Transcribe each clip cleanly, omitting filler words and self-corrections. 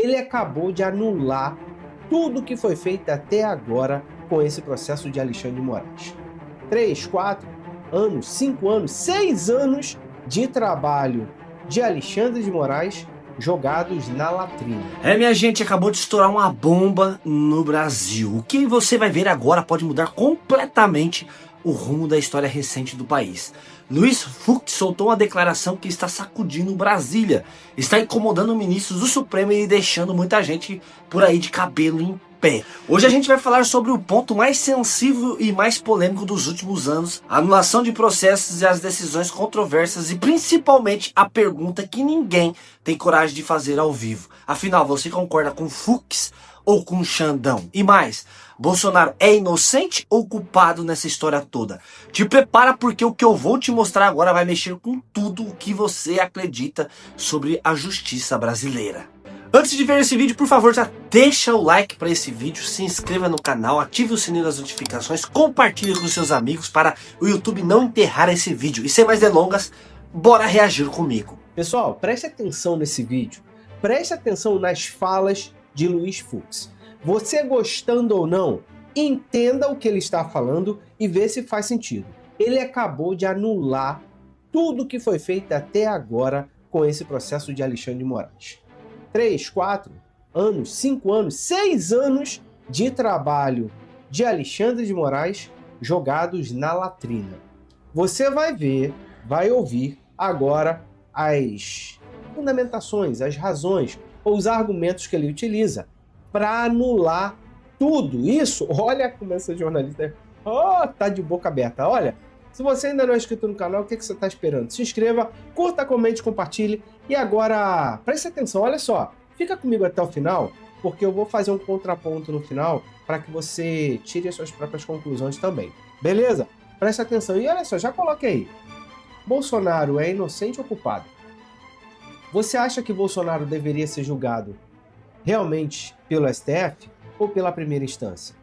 ele acabou de anular tudo que foi feito até agora com esse processo de Alexandre de Moraes. 3, 4 anos, 5 anos, 6 anos de trabalho de Alexandre de Moraes jogados na latrina. Minha gente, acabou de estourar uma bomba no Brasil. O que você vai ver agora pode mudar completamente o rumo da história recente do país. Luiz Fux soltou uma declaração que está sacudindo Brasília, está incomodando ministros do Supremo e deixando muita gente por aí de cabelo em pé. Hoje a gente vai falar sobre o ponto mais sensível e mais polêmico dos últimos anos, a anulação de processos e as decisões controversas e principalmente a pergunta que ninguém tem coragem de fazer ao vivo. Afinal, você concorda com Fux ou com Xandão? E mais, Bolsonaro é inocente ou culpado nessa história toda? Te prepara porque o que eu vou te mostrar agora vai mexer com tudo o que você acredita sobre a justiça brasileira. Antes de ver esse vídeo, por favor, já deixa o like para esse vídeo, se inscreva no canal, ative o sininho das notificações, compartilhe com seus amigos para o YouTube não enterrar esse vídeo. E sem mais delongas, bora reagir comigo. Pessoal, preste atenção nesse vídeo, preste atenção nas falas de Luiz Fux. Você gostando ou não, entenda o que ele está falando e vê se faz sentido. Ele acabou de anular tudo que foi feito até agora com esse processo de Alexandre de Moraes. 3, 4 anos, 5 anos, 6 anos de trabalho de Alexandre de Moraes jogados na latrina. Você vai ver, vai ouvir agora as fundamentações, as razões ou os argumentos que ele utiliza para anular tudo isso. Olha como essa jornalista tá de boca aberta. Olha, se você ainda não é inscrito no canal, o que você está esperando? Se inscreva, curta, comente, compartilhe. E agora, preste atenção, olha só. Fica comigo até o final, porque eu vou fazer um contraponto no final para que você tire as suas próprias conclusões também. Beleza? Preste atenção. E olha só, já coloque aí. Bolsonaro é inocente ou culpado? Você acha que Bolsonaro deveria ser julgado realmente pelo STF ou pela primeira instância?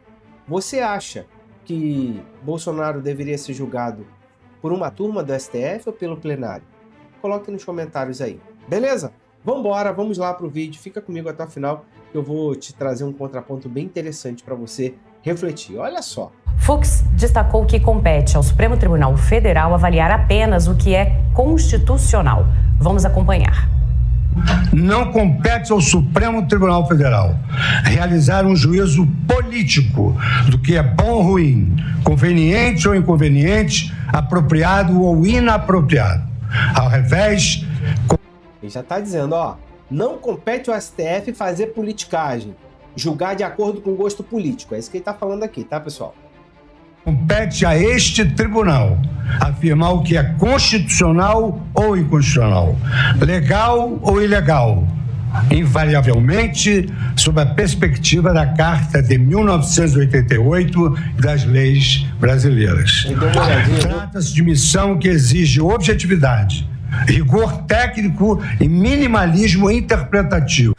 Você acha que Bolsonaro deveria ser julgado por uma turma do STF ou pelo plenário? Coloque nos comentários aí, beleza? Vambora, vamos lá pro vídeo, fica comigo até o final, que eu vou te trazer um contraponto bem interessante para você refletir. Olha só. Fux destacou que compete ao Supremo Tribunal Federal avaliar apenas o que é constitucional. Vamos acompanhar. Não compete ao Supremo Tribunal Federal realizar um juízo político do que é bom ou ruim, conveniente ou inconveniente, apropriado ou inapropriado. Ao revés... Ele já está dizendo, ó, não compete ao STF fazer politicagem, julgar de acordo com o gosto político. É isso que ele está falando aqui, tá, pessoal? Compete a este tribunal afirmar o que é constitucional ou inconstitucional, legal ou ilegal, invariavelmente sob a perspectiva da Carta de 1988 e das leis brasileiras. Trata-se de missão que exige objetividade, rigor técnico e minimalismo interpretativo.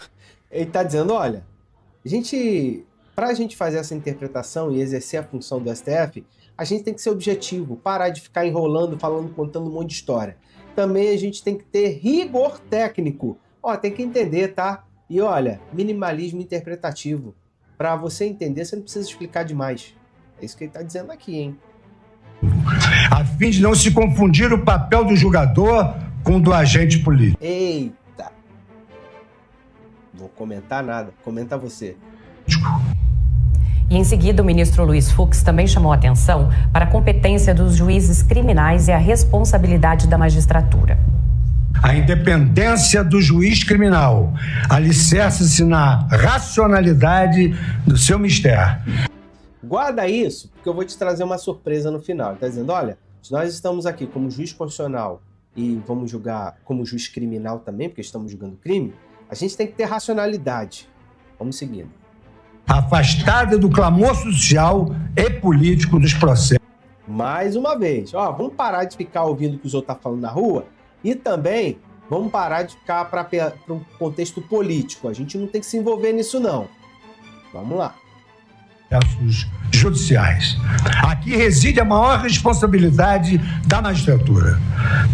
Ele está dizendo, olha, para a gente fazer essa interpretação e exercer a função do STF, a gente tem que ser objetivo, parar de ficar enrolando, falando, contando um monte de história. Também a gente tem que ter rigor técnico. Ó, tem que entender, tá? E olha, minimalismo interpretativo. Para você entender, você não precisa explicar demais. É isso que ele está dizendo aqui, hein? A fim de não se confundir o papel do julgador com o do agente político. Eita! Vou comentar nada, comenta você. E em seguida, o ministro Luiz Fux também chamou a atenção para a competência dos juízes criminais e a responsabilidade da magistratura. A independência do juiz criminal alicerça-se na racionalidade do seu mistério. Guarda isso, porque eu vou te trazer uma surpresa no final. Ele está dizendo, olha, se nós estamos aqui como juiz constitucional e vamos julgar como juiz criminal também, porque estamos julgando crime, a gente tem que ter racionalidade. Vamos seguindo. Afastada do clamor social e político dos processos. Mais uma vez, ó, vamos parar de ficar ouvindo o que os outros estão falando na rua e também vamos parar de ficar para um contexto político. A gente não tem que se envolver nisso, não. Vamos lá. processos judiciais. Aqui reside a maior responsabilidade da magistratura.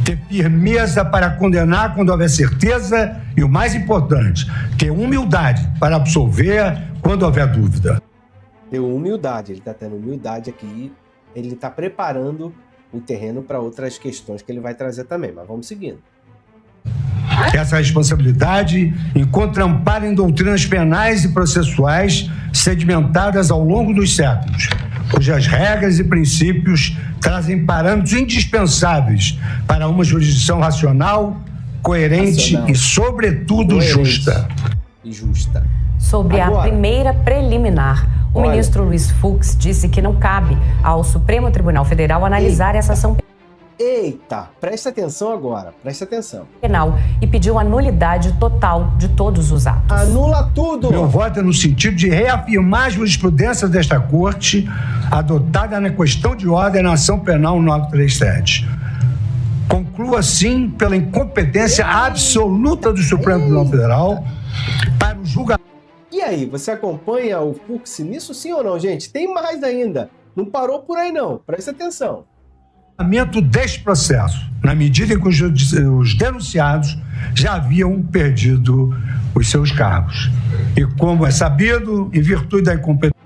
Ter firmeza para condenar quando houver certeza e, o mais importante, ter humildade para absolver quando houver dúvida. Ter humildade, ele está tendo humildade aqui, ele está preparando o terreno para outras questões que ele vai trazer também, mas vamos seguindo. Essa responsabilidade encontra amparo em doutrinas penais e processuais sedimentadas ao longo dos séculos, cujas regras e princípios trazem parâmetros indispensáveis para uma jurisdição racional, coerente e, sobretudo, justa. E justa. Sobre a primeira preliminar, o ministro Luiz Fux disse que não cabe ao Supremo Tribunal Federal analisar essa ação Eita, presta atenção agora, presta atenção. penal e pediu a nulidade total de todos os atos. Anula tudo! Meu voto é no sentido de reafirmar a jurisprudência desta Corte, adotada na questão de ordem na ação penal 937. Concluo, assim, pela incompetência absoluta do Supremo Tribunal Federal para o julgamento. E aí, você acompanha o Fux nisso sim ou não, gente? Tem mais ainda. Não parou por aí não, presta atenção. Deste processo, na medida em que os denunciados já haviam perdido os seus cargos. E como é sabido, em virtude da incompetência...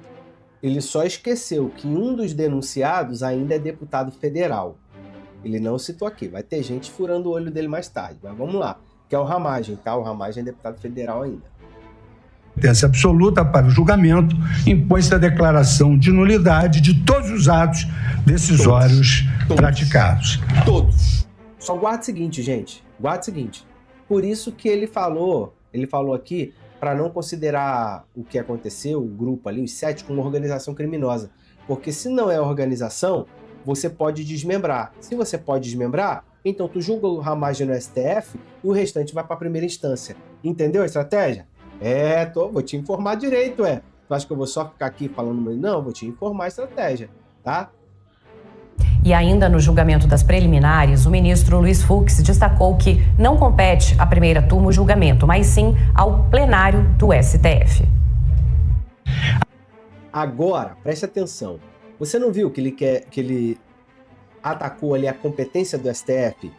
Ele só esqueceu que um dos denunciados ainda é deputado federal. Ele não citou aqui, vai ter gente furando o olho dele mais tarde, mas vamos lá. Que é o Ramagem, tá? O Ramagem é deputado federal ainda. Competência absoluta para o julgamento, impõe-se a declaração de nulidade de todos os atos decisórios praticados. Todos. Só guarda o seguinte, gente. Guarda o seguinte. Por isso que ele falou aqui para não considerar o que aconteceu, o grupo ali, os 7, como organização criminosa. Porque se não é organização, você pode desmembrar. Se você pode desmembrar, então tu julga o Ramagem no STF e o restante vai para a primeira instância. Entendeu a estratégia? Vou te informar direito, Tu acha que eu vou só ficar aqui falando? Não, vou te informar a estratégia, tá? E ainda no julgamento das preliminares, o ministro Luiz Fux destacou que não compete à primeira turma o julgamento, mas sim ao plenário do STF. Agora, preste atenção. Você não viu que ele atacou ali a competência do STF?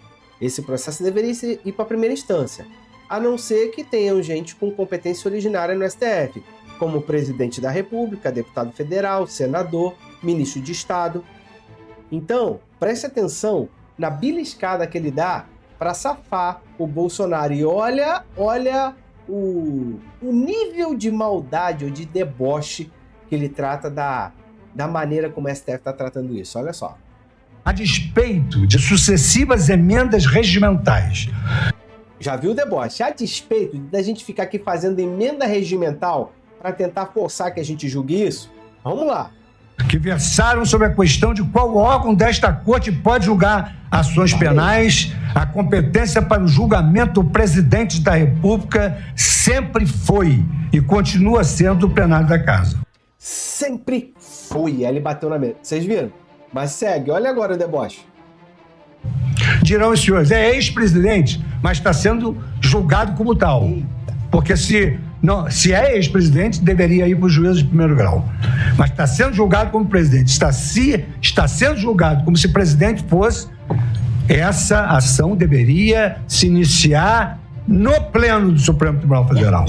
Esse processo deveria ir para a primeira instância. A não ser que tenham gente com competência originária no STF, como o presidente da República, deputado federal, senador, ministro de Estado. Então, preste atenção na beliscada que ele dá para safar o Bolsonaro. E olha o nível de maldade ou de deboche que ele trata da maneira como o STF está tratando isso. Olha só. A despeito de sucessivas emendas regimentais. Já viu o deboche? A despeito da gente ficar aqui fazendo emenda regimental para tentar forçar que a gente julgue isso? Vamos lá. Que versaram sobre a questão de qual órgão desta Corte pode julgar ações penais, a competência para o julgamento do presidente da República sempre foi e continua sendo o plenário da Casa. Sempre foi. Aí ele bateu na mesa. Vocês viram? Mas segue. Olha agora o deboche. Dirão os senhores, é ex-presidente, mas está sendo julgado como tal. Eita. Porque se é ex-presidente, deveria ir para o juízo de primeiro grau. Mas está sendo julgado como presidente. Está sendo julgado como se presidente fosse. Essa ação deveria se iniciar no pleno do Supremo Tribunal Federal.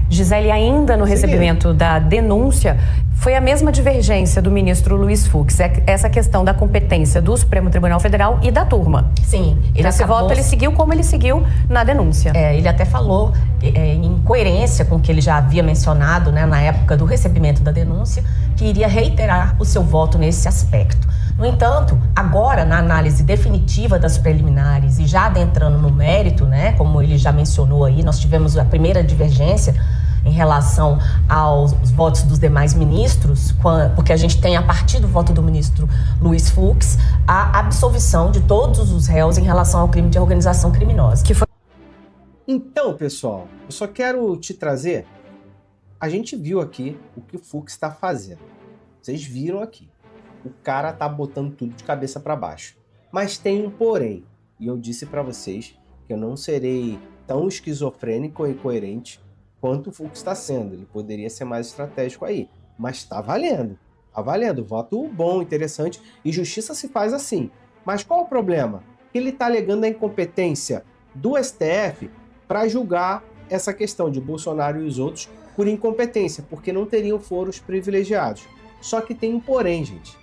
Gisele, ainda no recebimento da denúncia, foi a mesma divergência do ministro Luiz Fux, essa questão da competência do Supremo Tribunal Federal e da turma. Sim. Nesse voto ele seguiu como ele seguiu na denúncia. Ele até falou, em coerência com o que ele já havia mencionado, né, na época do recebimento da denúncia, que iria reiterar o seu voto nesse aspecto. No entanto, agora, na análise definitiva das preliminares e já adentrando no mérito, né, como ele já mencionou aí, nós tivemos a primeira divergência em relação aos votos dos demais ministros, porque a gente tem, a partir do voto do ministro Luiz Fux, a absolvição de todos os réus em relação ao crime de organização criminosa. Então, pessoal, eu só quero te trazer... A gente viu aqui o que o Fux está fazendo. Vocês viram aqui. O cara tá botando tudo de cabeça para baixo. Mas tem um porém. E eu disse para vocês que eu não serei tão esquizofrênico e incoerente quanto o Fux está sendo. Ele poderia ser mais estratégico aí. mas tá valendo. Tá valendo. Voto bom, interessante. E justiça se faz assim. Mas qual o problema? Ele está alegando a incompetência do STF para julgar essa questão de Bolsonaro e os outros por incompetência, porque não teriam foros privilegiados. Só que tem um porém, gente.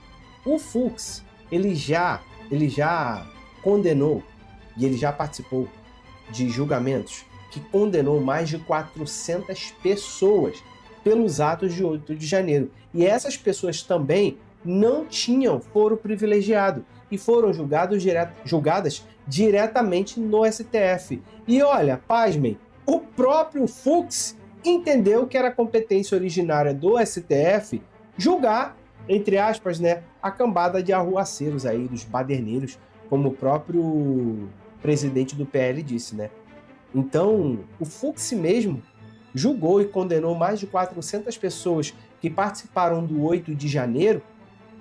O Fux, ele já condenou e ele já participou de julgamentos que condenou mais de 400 pessoas pelos atos de 8 de janeiro. E essas pessoas também não tinham foro privilegiado e foram julgadas diretamente no STF. E olha, pasmem, o próprio Fux entendeu que era competência originária do STF julgar, entre aspas, né, a cambada de arruaceiros aí, dos baderneiros, como o próprio presidente do PL disse, né? Então, o Fux mesmo julgou e condenou mais de 400 pessoas que participaram do 8 de janeiro,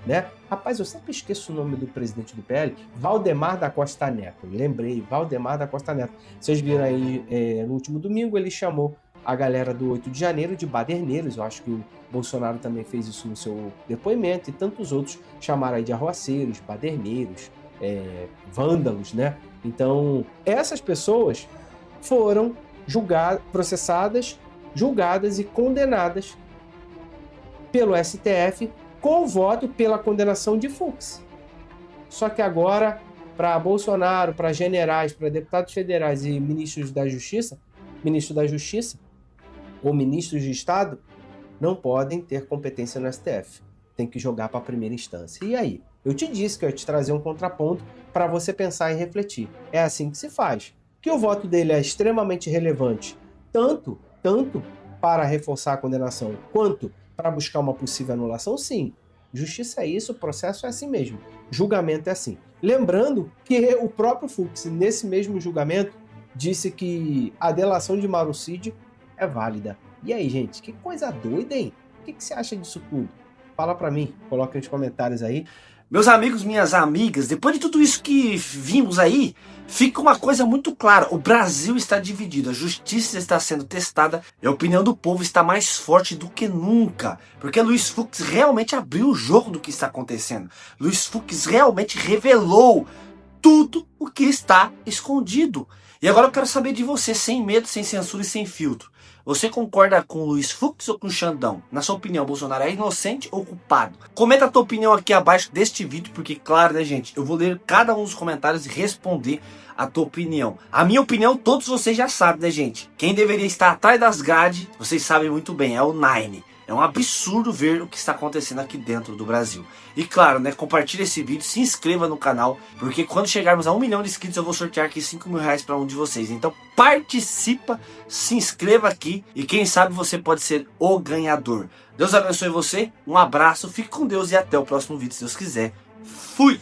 né? Rapaz, eu sempre esqueço o nome do presidente do PL, Valdemar da Costa Neto. Lembrei, Valdemar da Costa Neto. Vocês viram aí, no último domingo, ele chamou a galera do 8 de janeiro de baderneiros. Eu acho que o Bolsonaro também fez isso no seu depoimento, e tantos outros chamaram aí de arruaceiros, baderneiros, vândalos, né? Então, essas pessoas foram processadas, julgadas e condenadas pelo STF com voto pela condenação de Fux. Só que agora, para Bolsonaro, para generais, para deputados federais e ministro da Justiça ou ministros de Estado, não podem ter competência no STF. Tem que jogar para a primeira instância. E aí? Eu te disse que eu ia te trazer um contraponto para você pensar e refletir. É assim que se faz. Que o voto dele é extremamente relevante, tanto para reforçar a condenação, quanto para buscar uma possível anulação, sim. Justiça é isso, o processo é assim mesmo. Julgamento é assim. Lembrando que o próprio Fux, nesse mesmo julgamento, disse que a delação de Mauro Cid é válida. E aí, gente, que coisa doida, hein? O que você acha disso tudo? Fala pra mim, coloca nos comentários aí. Meus amigos, minhas amigas, depois de tudo isso que vimos aí, fica uma coisa muito clara: o Brasil está dividido, a justiça está sendo testada e a opinião do povo está mais forte do que nunca. Porque Luiz Fux realmente abriu o jogo do que está acontecendo. Luiz Fux realmente revelou tudo o que está escondido. E agora eu quero saber de você, sem medo, sem censura e sem filtro. Você concorda com o Luiz Fux ou com o Xandão? Na sua opinião, Bolsonaro é inocente ou culpado? Comenta a tua opinião aqui abaixo deste vídeo, porque claro, né, gente, eu vou ler cada um dos comentários e responder a tua opinião. A minha opinião, todos vocês já sabem, né, gente? Quem deveria estar atrás das grades, vocês sabem muito bem, é o Nine. É um absurdo ver o que está acontecendo aqui dentro do Brasil. E claro, né, compartilhe esse vídeo, se inscreva no canal, porque quando chegarmos a 1 milhão de inscritos eu vou sortear aqui 5 mil reais para um de vocês. Então participa, se inscreva aqui e quem sabe você pode ser o ganhador. Deus abençoe você, um abraço, fique com Deus e até o próximo vídeo se Deus quiser. Fui!